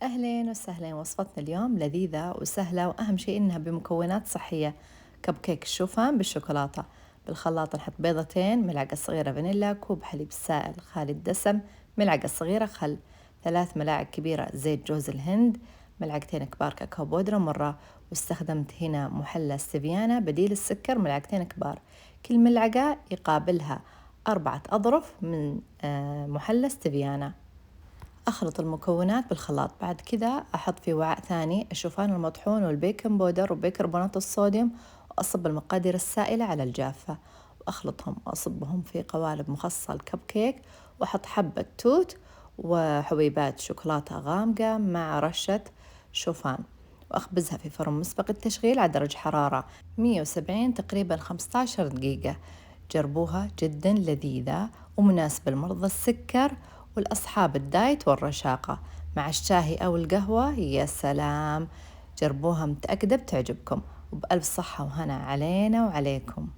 أهلين وسهلين. وصفتنا اليوم لذيذة وسهلة، وأهم شيء إنها بمكونات صحية. كب كيك الشوفان بالشوكولاتة. بالخلاط نحط بيضتين، ملعقة صغيرة فانيلا، كوب حليب سائل خالي الدسم، ملعقة صغيرة خل، 3 ملاعق كبيرة زيت جوز الهند، ملعقتين كبار كاكاو بودرة مرة. واستخدمت هنا محلى ستيفيانا بديل السكر، ملعقتين كبار. كل ملعقة يقابلها 4 أظرف من محلى ستيفيانا. أخلط المكونات بالخلاط، بعد كذا أحط في وعاء ثاني الشوفان المطحون والبيكنج بودر وبيكربونات الصوديوم، وأصب المقادير السائلة على الجافة وأخلطهم وأصبهم في قوالب مخصصة الكب كيك، وأحط حبة توت وحبيبات شوكولاتة غامقة مع رشة شوفان، وأخبزها في فرن مسبق التشغيل على درجة حرارة 170 تقريبا 15 دقيقة. جربوها، جدا لذيذة ومناسبة لمرضى السكر والأصحاب الدايت والرشاقة مع الشاهي أو القهوة. يا سلام، جربوها، متأكدة بتعجبكم. وبألف صحة وهنا علينا وعليكم.